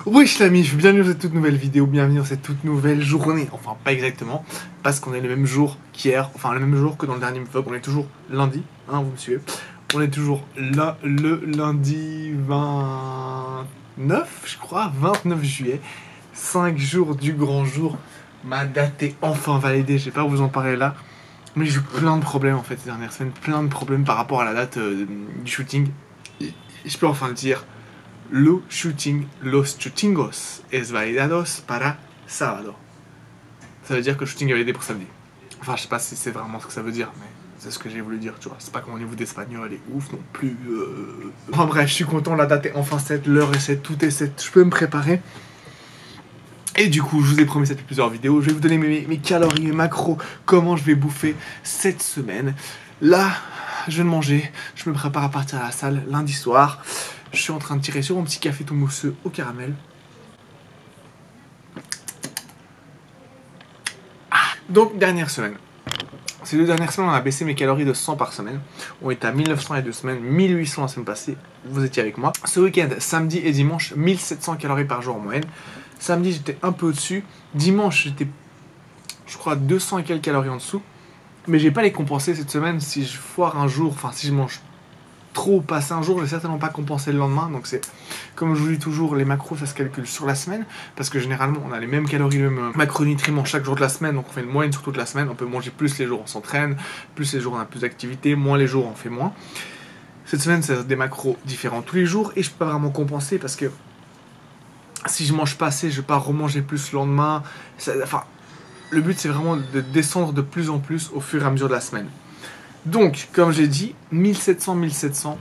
Wesh la mif, bienvenue dans cette toute nouvelle vidéo, bienvenue dans cette toute nouvelle journée. Enfin pas exactement, parce qu'on est le même jour qu'hier, enfin le même jour que dans le dernier vlog. On est toujours lundi, hein, vous me suivez. On est toujours là, le lundi 29, je crois, 29 juillet. 5 jours du grand jour. Ma date est enfin validée, je vais pas vous en parler là. Mais j'ai eu plein de problèmes en fait ces dernières semaines, plein de problèmes par rapport à la date du shooting. Et je peux enfin le dire. Los shootingos es validados para sábado. Ça veut dire que le shooting est validé pour samedi. Enfin, je sais pas si c'est vraiment ce que ça veut dire, mais c'est ce que j'ai voulu dire, tu vois. C'est pas que mon niveau d'espagnol est ouf non plus. Enfin bref, je suis content, la date est enfin 7, l'heure est 7, tout est 7, je peux me préparer. Et du coup, je vous ai promis cette plusieurs vidéos. Je vais vous donner mes calories, mes macros, comment je vais bouffer cette semaine. Là, je viens de manger, je me prépare à partir à la salle lundi soir. Je suis en train de tirer sur mon petit café tout mousseux au caramel. Donc, dernière semaine. Ces 2 dernières semaines, on a baissé mes calories de 100 par semaine. On était à 1900 il y a 2 semaines, 1800 la semaine passée. Vous étiez avec moi. Ce week-end, samedi et dimanche, 1700 calories par jour en moyenne. Samedi, j'étais un peu au-dessus. Dimanche, j'étais, je crois, 200 et quelques calories en dessous. Mais j'ai pas les compenser cette semaine. Si je foire un jour, enfin, si je mange trop passer un jour, je vais certainement pas compenser le lendemain. Donc c'est, comme je vous dis toujours, les macros ça se calcule sur la semaine, parce que généralement on a les mêmes calories, les mêmes macronutriments chaque jour de la semaine, donc on fait une moyenne sur toute la semaine. On peut manger plus les jours où on s'entraîne, plus les jours où on a plus d'activité, moins les jours où on fait moins. Cette semaine c'est des macros différents tous les jours et je peux pas vraiment compenser parce que si je mange pas assez, je vais pas remanger plus le lendemain. Enfin, le but c'est vraiment de descendre de plus en plus au fur et à mesure de la semaine. Donc, comme j'ai dit, 1700,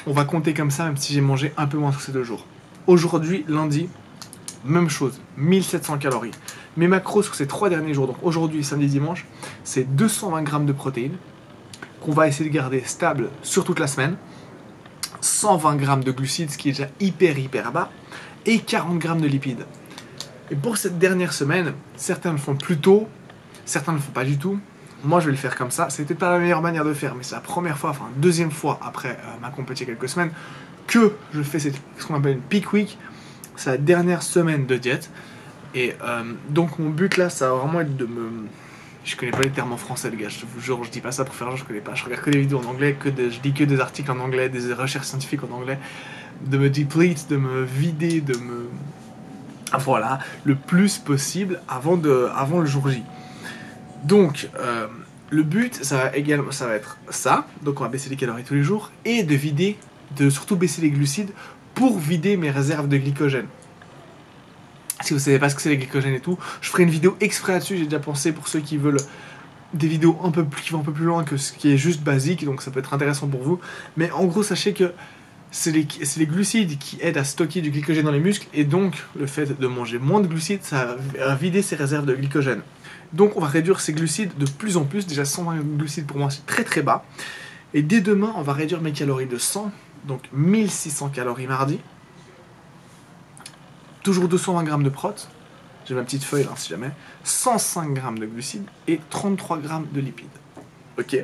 on va compter comme ça, même si j'ai mangé un peu moins sur ces 2 jours. Aujourd'hui, lundi, même chose, 1700 calories. Mes macros sur ces 3 derniers jours, donc aujourd'hui, samedi, dimanche, c'est 220 grammes de protéines, qu'on va essayer de garder stable sur toute la semaine, 120 grammes de glucides, ce qui est déjà hyper bas, et 40 grammes de lipides. Et pour cette dernière semaine, certains le font plus tôt, certains ne le font pas du tout. Moi, je vais le faire comme ça. C'est peut-être pas la meilleure manière de faire, mais c'est la première fois, enfin, deuxième fois après ma compétition il y a quelques semaines, que je fais ce qu'on appelle une peak week. C'est la dernière semaine de diète. Et donc, mon but là, ça va vraiment être de me. Je connais pas les termes en français, les gars. Je vous jure, je dis pas ça pour faire genre, je connais pas. Je regarde que des vidéos en anglais, je lis que des articles en anglais, des recherches scientifiques en anglais. De me deplete, de me vider, de me. Voilà, le plus possible avant le jour J. Donc, le but, ça va être ça. Donc, on va baisser les calories tous les jours et de surtout baisser les glucides pour vider mes réserves de glycogène. Si vous ne savez pas ce que c'est les glycogènes et tout, je ferai une vidéo exprès là-dessus. J'ai déjà pensé pour ceux qui veulent des vidéos qui vont un peu plus loin que ce qui est juste basique. Donc, ça peut être intéressant pour vous. Mais en gros, sachez que c'est les glucides qui aident à stocker du glycogène dans les muscles. Et donc, le fait de manger moins de glucides, ça va vider ces réserves de glycogène. Donc on va réduire ces glucides de plus en plus. Déjà 120 glucides pour moi c'est très bas. Et dès demain on va réduire mes calories de 100. Donc 1600 calories mardi. Toujours 220 grammes de prot. J'ai ma petite feuille là si jamais. 105 grammes de glucides et 33 grammes de lipides. Ok.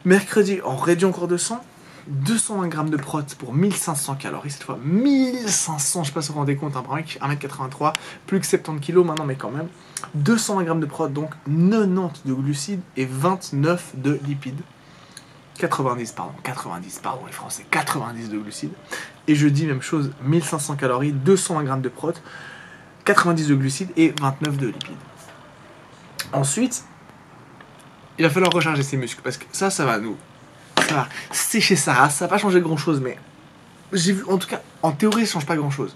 Mercredi on réduit encore de 100. 220 grammes de prot pour 1500 calories cette fois. 1500, je sais pas si vous vous rendez compte, un mec 1m83, plus que 70 kg maintenant, mais quand même. 220 grammes de prot, donc 90 de glucides et 29 de lipides. 90 les Français, 90 de glucides. Et jeudi, même chose, 1500 calories, 220 grammes de prot, 90 de glucides et 29 de lipides. Ensuite, il va falloir recharger ses muscles, parce que ça va nous... Ça va sécher sa race, ça va pas changer grand chose, mais j'ai vu, en tout cas, en théorie, ça change pas grand chose.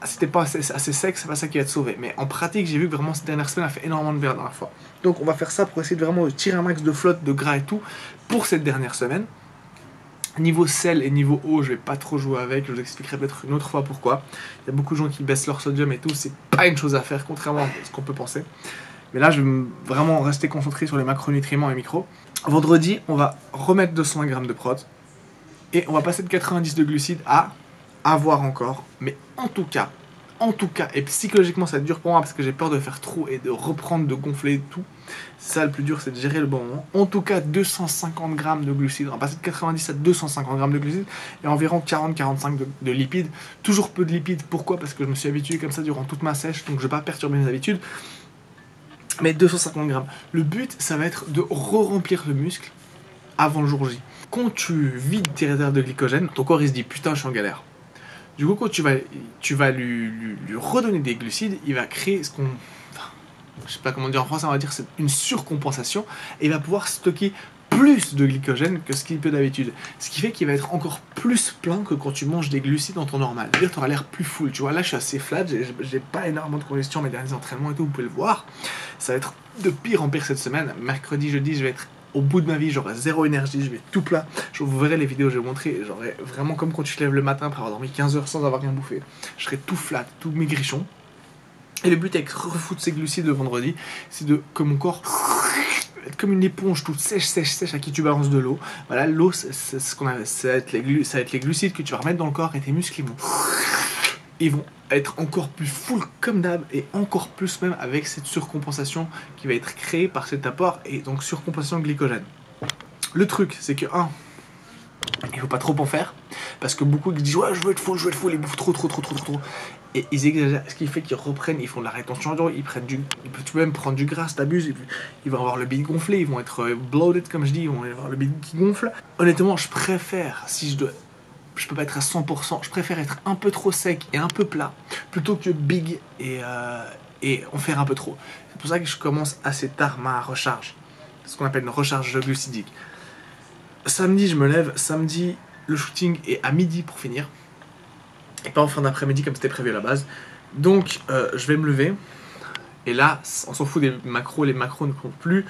C'était pas assez sec, c'est pas ça qui va te sauver. Mais en pratique, j'ai vu que vraiment cette dernière semaine a fait énormément de bien la dernière fois. Donc on va faire ça pour essayer de vraiment tirer un max de flotte, de gras et tout pour cette dernière semaine. Niveau sel et niveau eau, je vais pas trop jouer avec, je vous expliquerai peut-être une autre fois pourquoi. Il y a beaucoup de gens qui baissent leur sodium et tout, c'est pas une chose à faire, contrairement à ce qu'on peut penser. Mais là, je vais vraiment rester concentré sur les macronutriments et micros. Vendredi, on va remettre 200 grammes de prot. Et on va passer de 90 de glucides à voir encore. Mais en tout cas, En tout cas, et psychologiquement ça va être dur pour moi parce que j'ai peur de faire trop et de reprendre, de gonfler et tout. C'est ça le plus dur, c'est de gérer le bon moment. En tout cas, 250 grammes de glucides. On va passer de 90 à 250 grammes de glucides et environ 40-45 de lipides. Toujours peu de lipides. Pourquoi? Parce que je me suis habitué comme ça durant toute ma sèche, donc je ne vais pas perturber mes habitudes. Mais 250 grammes. Le but, ça va être de re-remplir le muscle avant le jour J. Quand tu vides tes réserves de glycogène, ton corps il se dit putain, je suis en galère. Du coup, quand tu vas lui redonner des glucides, il va créer ce qu'on... Enfin, je sais pas comment dire en français, on va dire c'est une surcompensation, et il va pouvoir stocker plus de glycogène que ce qu'il peut d'habitude. Ce qui fait qu'il va être encore plus plein que quand tu manges des glucides en temps normal. C'est-à-dire tu auras l'air plus full. Tu vois, là je suis assez flat, j'ai pas énormément de congestion mes derniers entraînements et tout, vous pouvez le voir. Ça va être de pire en pire cette semaine. Mercredi, jeudi, je vais être au bout de ma vie, j'aurai zéro énergie, je vais tout plat. Vous verrez les vidéos, je vais vous montrer, j'aurai vraiment comme quand tu te lèves le matin après avoir dormi 15 heures sans avoir rien bouffé. Je serai tout flat, tout maigrichon. Et le but avec refoutre ces glucides le vendredi, c'est de que mon corps être comme une éponge toute sèche à qui tu balances de l'eau. Voilà, l'eau, c'est ce qu'on a, ça va être les glucides que tu vas remettre dans le corps et tes muscles ils vont être encore plus full comme d'hab et encore plus même avec cette surcompensation qui va être créée par cet apport et donc surcompensation de glycogène. Le truc, c'est que il faut pas trop en faire parce que beaucoup qui disent ouais je veux être full, ils bouffent trop et ils exagèrent, ce qui fait qu'ils reprennent, ils font de la rétention d'eau, ils prennent tu peux même prendre du gras, t'abuses, ils vont avoir le bide gonflé, ils vont être bloated comme je dis, ils vont avoir le bide qui gonfle. Honnêtement, je préfère, si je peux pas être à 100%, je préfère être un peu trop sec et un peu plat plutôt que big et en faire un peu trop. C'est pour ça que je commence assez tard ma recharge, ce qu'on appelle une recharge glucidique. Samedi, je me lève, samedi, le shooting est à midi pour finir, et pas en fin d'après-midi comme c'était prévu à la base. Donc, je vais me lever, et là, on s'en fout des macros, les macros ne comptent plus.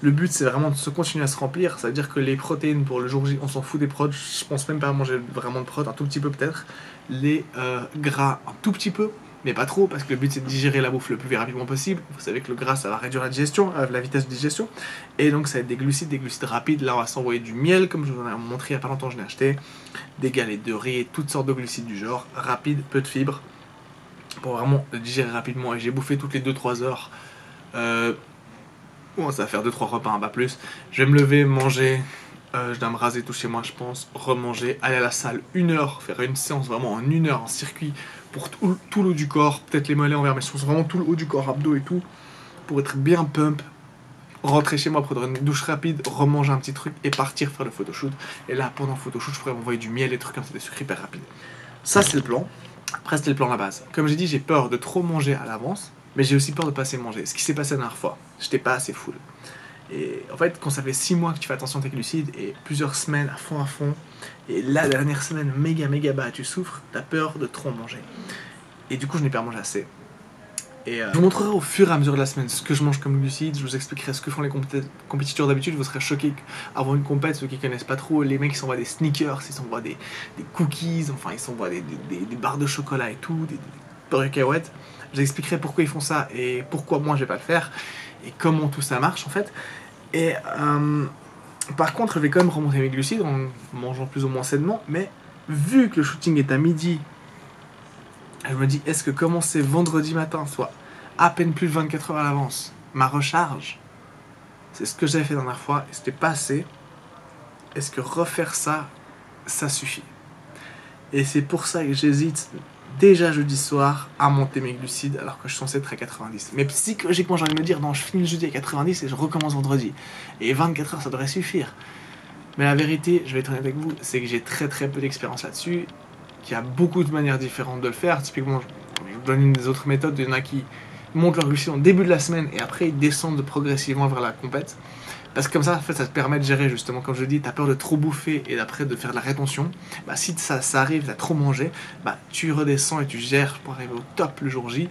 Le but, c'est vraiment de se continuer à se remplir. Ça veut dire que les protéines pour le jour J, on s'en fout des prods. Je pense même pas à manger vraiment de prods, un tout petit peu peut-être. Les gras, un tout petit peu, mais pas trop, parce que le but, c'est de digérer la bouffe le plus rapidement possible. Vous savez que le gras, ça va réduire la digestion, la vitesse de digestion. Et donc, ça va être des glucides rapides. Là, on va s'envoyer du miel, comme je vous en ai montré il n'y a pas longtemps, je l'ai acheté. Des galettes de riz, toutes sortes de glucides du genre. Rapide, peu de fibres, pour vraiment le digérer rapidement. Et j'ai bouffé toutes les 2-3 heures. Bon, ça va faire 2-3 repas, pas plus. Je vais me lever, manger, je dois me raser tout chez moi, je pense, remanger, aller à la salle 1 heure, faire une séance vraiment en 1 heure, en circuit, pour tout le haut du corps, peut-être les mollets envers, mais je pense vraiment tout le haut du corps, abdos et tout, pour être bien pump, rentrer chez moi, prendre une douche rapide, remanger un petit truc et partir faire le photoshoot. Et là, pendant le photoshoot, je pourrais m'envoyer du miel et des trucs comme ça, des sucres hyper rapides. Ça, c'est le plan. Après, c'était le plan à la base. Comme j'ai dit, j'ai peur de trop manger à l'avance. Mais j'ai aussi peur de pas assez manger. Ce qui s'est passé la dernière fois, j'étais pas assez full. Et en fait, quand ça fait 6 mois que tu fais attention à tes glucides et plusieurs semaines à fond, et la dernière semaine méga bas, tu souffres, t'as peur de trop manger. Et du coup, je n'ai pas mangé assez. Et je vous montrerai au fur et à mesure de la semaine ce que je mange comme glucides, je vous expliquerai ce que font les compétiteurs d'habitude, vous serez choqués avant une compète, ceux qui connaissent pas trop, les mecs ils s'envoient des sneakers, ils s'envoient des cookies, enfin ils s'envoient des barres de chocolat et tout, des cacahuètes. Je vous expliquerai pourquoi ils font ça et pourquoi moi je vais pas le faire et comment tout ça marche en fait. Et par contre, je vais quand même remonter mes glucides en mangeant plus ou moins sainement, mais vu que le shooting est à midi, je me dis est-ce que commencer vendredi matin, soit à peine plus de 24 heures à l'avance, ma recharge, c'est ce que j'avais fait la dernière fois et c'était pas assez. Est-ce que refaire ça, ça suffit? Et c'est pour ça que j'hésite déjà jeudi soir à monter mes glucides alors que je suis censé être à 90. Mais psychologiquement, j'ai envie de me dire non, je finis le jeudi à 90 et je recommence vendredi. Et 24 heures, ça devrait suffire. Mais la vérité, je vais être honnête avec vous, c'est que j'ai très peu d'expérience là-dessus, qu'il y a beaucoup de manières différentes de le faire. Typiquement, je vous donne une des autres méthodes, il y en a qui montent leurs glucides au début de la semaine et après ils descendent progressivement vers la compète. Parce que comme ça, en fait, ça te permet de gérer justement, comme je dis, t'as peur de trop bouffer et d'après de faire de la rétention. Bah, si ça arrive, t'as trop mangé, bah, tu redescends et tu gères pour arriver au top le jour J.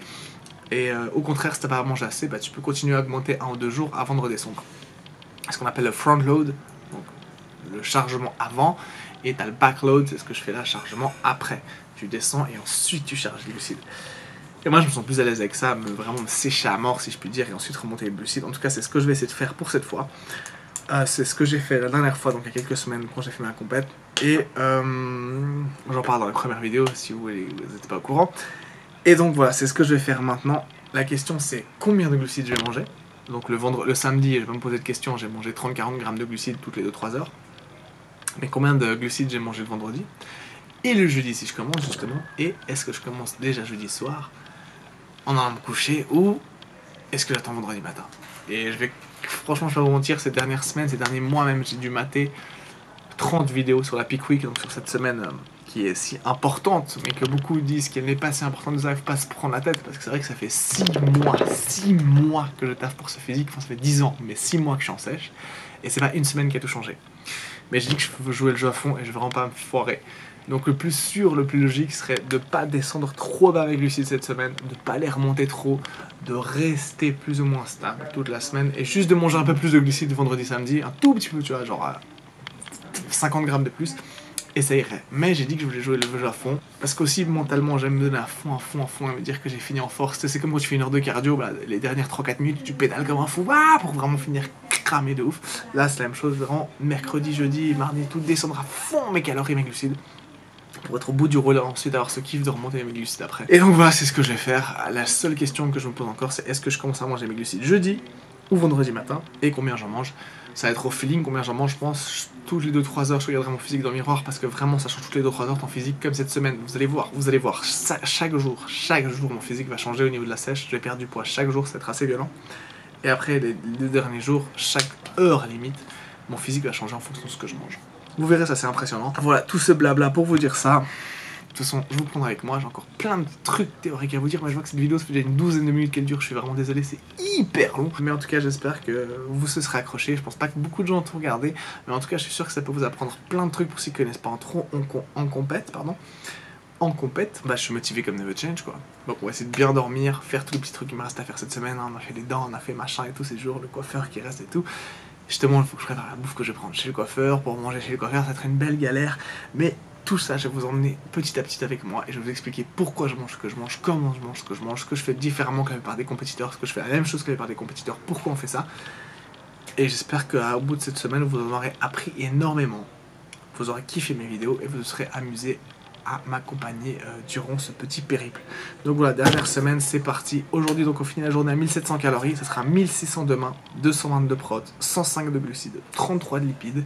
Et au contraire, si t'as pas mangé assez, bah, tu peux continuer à augmenter 1 ou 2 jours avant de redescendre. C'est ce qu'on appelle le front load, donc le chargement avant, et t'as le back load, c'est ce que je fais là, chargement après. Tu descends et ensuite tu charges les glucides. Et moi, je me sens plus à l'aise avec ça, vraiment me sécher à mort, si je puis dire, et ensuite remonter les glucides. En tout cas, c'est ce que je vais essayer de faire pour cette fois. C'est ce que j'ai fait la dernière fois, donc il y a quelques semaines, quand j'ai fait ma compète. Et j'en parle dans les premières vidéos, si vous n'êtes pas au courant. Et donc voilà, c'est ce que je vais faire maintenant. La question c'est combien de glucides je vais manger. Donc le samedi, je vais pas me poser de questions, j'ai mangé 30-40 grammes de glucides toutes les 2-3 heures. Mais combien de glucides j'ai mangé le vendredi. Et le jeudi si je commence justement. Et est-ce que je commence déjà jeudi soir en allant me coucher ou est-ce que j'attends vendredi matin. Et franchement je vais pas vous mentir, ces dernières semaines, ces derniers mois même, j'ai dû mater 30 vidéos sur la Peak Week, donc sur cette semaine qui est si importante, mais que beaucoup disent qu'elle n'est pas si importante, ils n'arrivent pas à se prendre la tête, parce que c'est vrai que ça fait 6 mois que je taffe pour ce physique, enfin ça fait 10 ans, mais 6 mois que je suis en sèche, et c'est pas une semaine qui a tout changé. Mais j'ai dit que je veux jouer le jeu à fond et je veux vraiment pas me foirer. Donc le plus sûr, le plus logique serait de pas descendre trop bas avec glucides cette semaine, de pas les remonter trop, de rester plus ou moins stable toute la semaine et juste de manger un peu plus de glucides vendredi, samedi, un tout petit peu, tu vois, genre 50 grammes de plus, et ça irait. Mais j'ai dit que je voulais jouer le jeu à fond, parce qu'aussi mentalement j'aime me donner à fond, et me dire que j'ai fini en force. C'est comme quand tu fais une heure de cardio, bah, les dernières 3-4 minutes tu pédales comme un fou pour vraiment finir cramé de ouf. Là c'est la même chose, vraiment mercredi, jeudi, mardi, tout descendre à fond mes calories, mes glucides, pour être au bout du rouleau, ensuite avoir ce kiff de remonter mes glucides après. Et donc voilà, c'est ce que je vais faire. La seule question que je me pose encore, c'est est-ce que je commence à manger mes glucides jeudi ou vendredi matin, et combien j'en mange. Ça va être au feeling, combien j'en mange, je pense. Toutes les 2-3 heures, je regarderai mon physique dans le miroir, parce que vraiment, ça change toutes les 2-3 heures ton physique, comme cette semaine. Vous allez voir, chaque jour, mon physique va changer au niveau de la sèche. Je vais perdre du poids chaque jour, ça va être assez violent. Et après, les 2 derniers jours, chaque heure limite, mon physique va changer en fonction de ce que je mange. Vous verrez, ça c'est impressionnant. Voilà, tout ce blabla pour vous dire ça. De toute façon, je vous prendrai avec moi, j'ai encore plein de trucs théoriques à vous dire, mais je vois que cette vidéo, ça fait déjà une douzaine de minutes qu'elle dure, je suis vraiment désolé, c'est hyper long. Mais en tout cas, j'espère que vous se serez accrochés, je pense pas que beaucoup de gens ont tout regardé, mais en tout cas, je suis sûr que ça peut vous apprendre plein de trucs pour ceux qui connaissent pas en compète, bah je suis motivé comme Never Change quoi. Donc on va essayer de bien dormir, faire tous les petits trucs qui me restent à faire cette semaine, hein. On a fait les dents, on a fait machin et tout ces jours, le coiffeur qui reste et tout. Justement, il faut que je prépare la bouffe que je vais prendre chez le coiffeur, pour manger chez le coiffeur, ça va être une belle galère, mais tout ça, je vais vous emmener petit à petit avec moi et je vais vous expliquer pourquoi je mange ce que je mange, comment je mange ce que je mange, ce que je fais différemment que la plupart des compétiteurs, ce que je fais la même chose que la plupart des compétiteurs, pourquoi on fait ça. Et j'espère qu'au bout de cette semaine, vous en aurez appris énormément, vous aurez kiffé mes vidéos et vous serez amusés à m'accompagner durant ce petit périple. Donc voilà, dernière semaine, c'est parti. Aujourd'hui, donc on finit la journée à 1700 calories, ça sera 1600 demain, 222 de prot, 105 de glucides, 33 de lipides.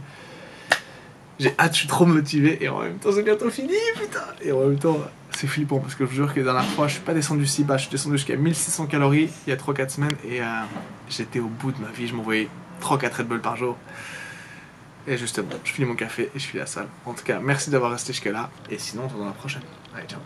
J'ai hâte, je suis trop motivé et en même temps c'est bientôt fini, putain. Et en même temps c'est flippant parce que je vous jure que la dernière fois je suis pas descendu si bas, je suis descendu jusqu'à 1600 calories il y a 3-4 semaines et j'étais au bout de ma vie, je m'envoyais 3-4 Red Bull par jour. Et justement, je finis mon café et je finis la salle. En tout cas, merci d'avoir resté jusque là et sinon on se voit dans la prochaine. Allez, ciao.